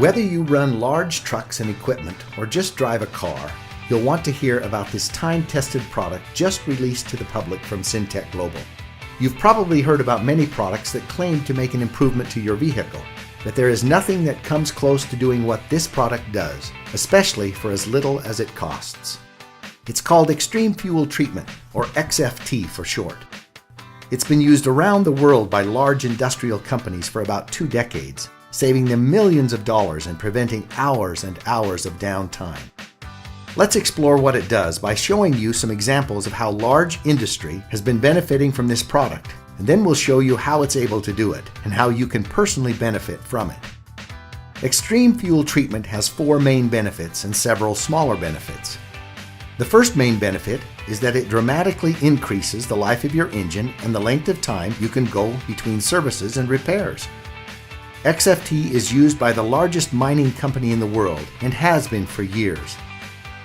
Whether you run large trucks and equipment or just drive a car, you'll want to hear about this time-tested product just released to the public from Syntek Global. You've probably heard about many products that claim to make an improvement to your vehicle, but there is nothing that comes close to doing what this product does, especially for as little as it costs. It's called Xtreme Fuel Treatment, or XFT for short. It's been used around the world by large industrial companies for about 2 decades, saving them millions of dollars and preventing hours and hours of downtime. Let's explore what it does by showing you some examples of how large industry has been benefiting from this product, and then we'll show you how it's able to do it and how you can personally benefit from it. Xtreme Fuel Treatment has 4 main benefits and several smaller benefits. The first main benefit is that it dramatically increases the life of your engine and the length of time you can go between services and repairs. XFT is used by the largest mining company in the world and has been for years.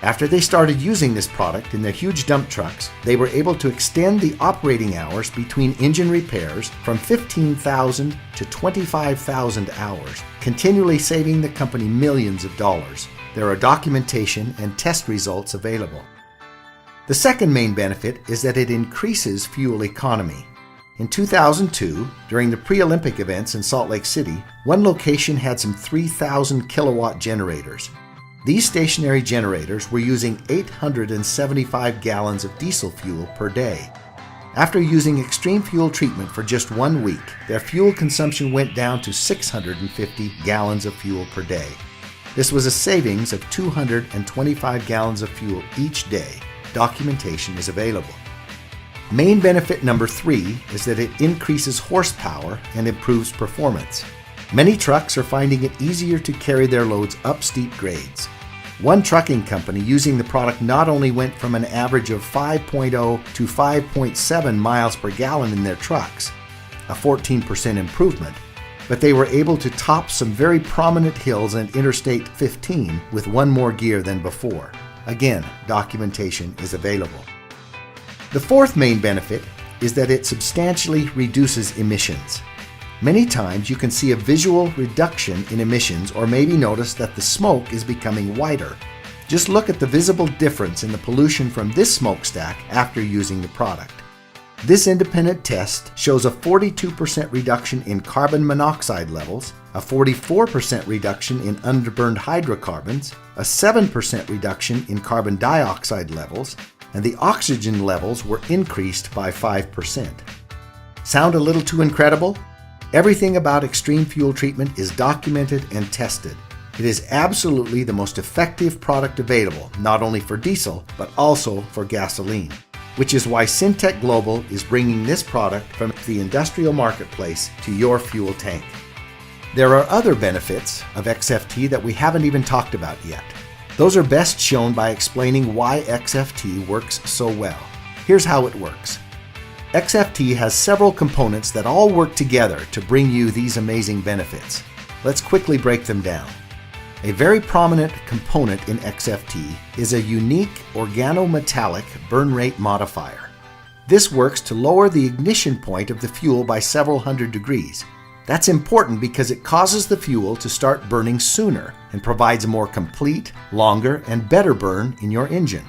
After they started using this product in their huge dump trucks, they were able to extend the operating hours between engine repairs from 15,000 to 25,000 hours, continually saving the company millions of dollars. There are documentation and test results available. The second main benefit is that it increases fuel economy. In 2002, during the pre-Olympic events in Salt Lake City, one location had some 3,000 kilowatt generators. These stationary generators were using 875 gallons of diesel fuel per day. After using Xtreme Fuel Treatment for just 1 week, their fuel consumption went down to 650 gallons of fuel per day. This was a savings of 225 gallons of fuel each day. Documentation is available. Main benefit number 3 is that it increases horsepower and improves performance. Many trucks are finding it easier to carry their loads up steep grades. One trucking company using the product not only went from an average of 5.0 to 5.7 miles per gallon in their trucks, a 14% improvement, but they were able to top some very prominent hills and Interstate 15 with 1 more gear than before. Again, documentation is available. The fourth main benefit is that it substantially reduces emissions. Many times you can see a visual reduction in emissions or maybe notice that the smoke is becoming whiter. Just look at the visible difference in the pollution from this smokestack after using the product. This independent test shows a 42% reduction in carbon monoxide levels, a 44% reduction in underburned hydrocarbons, a 7% reduction in carbon dioxide levels, and the oxygen levels were increased by 5%. Sound a little too incredible? Everything about Xtreme Fuel Treatment is documented and tested. It is absolutely the most effective product available, not only for diesel, but also for gasoline, which is why Syntek Global is bringing this product from the industrial marketplace to your fuel tank. There are other benefits of XFT that we haven't even talked about yet. Those are best shown by explaining why XFT works so well. Here's how it works. XFT has several components that all work together to bring you these amazing benefits. Let's quickly break them down. A very prominent component in XFT is a unique organometallic burn rate modifier. This works to lower the ignition point of the fuel by several hundred degrees. That's important because it causes the fuel to start burning sooner and provides a more complete, longer, and better burn in your engine.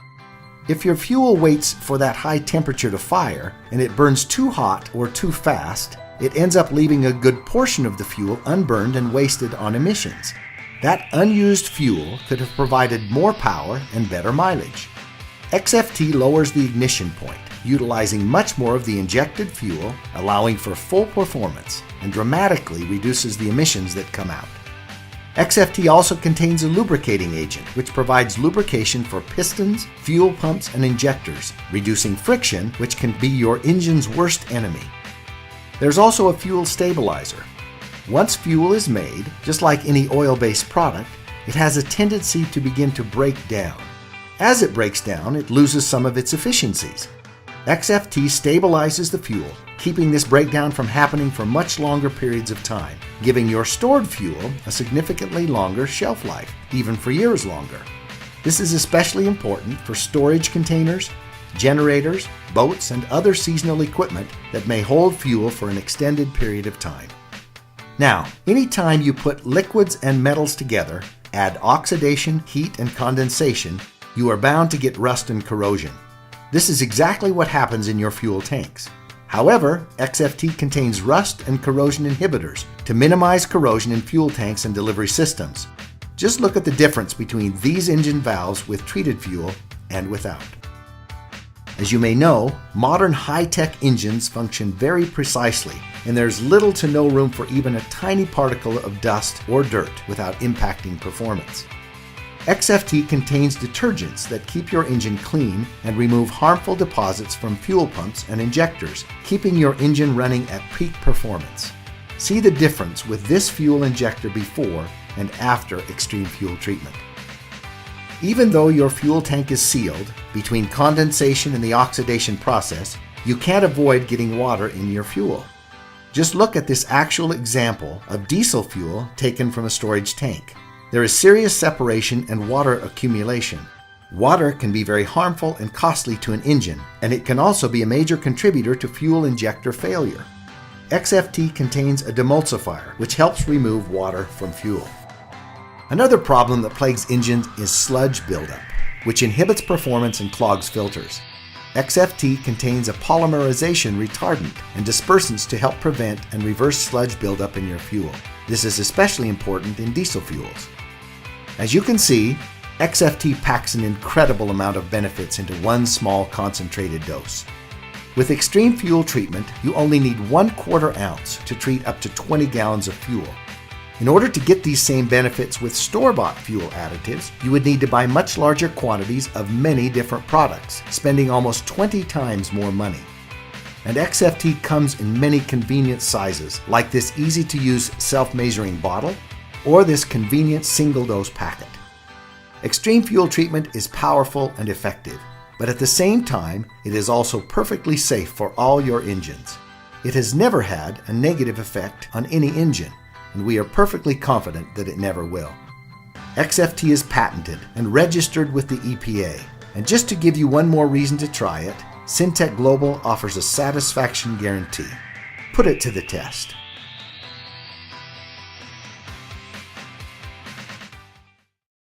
If your fuel waits for that high temperature to fire and it burns too hot or too fast, it ends up leaving a good portion of the fuel unburned and wasted on emissions. That unused fuel could have provided more power and better mileage. XFT lowers the ignition point, utilizing much more of the injected fuel, allowing for full performance, and dramatically reduces the emissions that come out. XFT also contains a lubricating agent, which provides lubrication for pistons, fuel pumps, and injectors, reducing friction, which can be your engine's worst enemy. There's also a fuel stabilizer. Once fuel is made, just like any oil-based product, it has a tendency to begin to break down. As it breaks down, it loses some of its efficiencies. XFT stabilizes the fuel, keeping this breakdown from happening for much longer periods of time, giving your stored fuel a significantly longer shelf life, even for years longer. This is especially important for storage containers, generators, boats, and other seasonal equipment that may hold fuel for an extended period of time. Now, anytime you put liquids and metals together, add oxidation, heat, and condensation, you are bound to get rust and corrosion. This is exactly what happens in your fuel tanks. However, XFT contains rust and corrosion inhibitors to minimize corrosion in fuel tanks and delivery systems. Just look at the difference between these engine valves with treated fuel and without. As you may know, modern high-tech engines function very precisely, and there's little to no room for even a tiny particle of dust or dirt without impacting performance. XFT contains detergents that keep your engine clean and remove harmful deposits from fuel pumps and injectors, keeping your engine running at peak performance. See the difference with this fuel injector before and after Xtreme Fuel Treatment. Even though your fuel tank is sealed, between condensation and the oxidation process, you can't avoid getting water in your fuel. Just look at this actual example of diesel fuel taken from a storage tank. There is serious separation and water accumulation. Water can be very harmful and costly to an engine, and it can also be a major contributor to fuel injector failure. XFT contains a demulsifier, which helps remove water from fuel. Another problem that plagues engines is sludge buildup, which inhibits performance and clogs filters. XFT contains a polymerization retardant and dispersants to help prevent and reverse sludge buildup in your fuel. This is especially important in diesel fuels. As you can see, XFT packs an incredible amount of benefits into one small concentrated dose. With Xtreme Fuel Treatment, you only need 1/4 ounce to treat up to 20 gallons of fuel. In order to get these same benefits with store-bought fuel additives, you would need to buy much larger quantities of many different products, spending almost 20 times more money. And XFT comes in many convenient sizes, like this easy-to-use self-measuring bottle, or this convenient single-dose packet. Xtreme Fuel Treatment is powerful and effective, but at the same time, it is also perfectly safe for all your engines. It has never had a negative effect on any engine, and we are perfectly confident that it never will. XFT is patented and registered with the EPA, and just to give you one more reason to try it, Syntek Global offers a satisfaction guarantee. Put it to the test.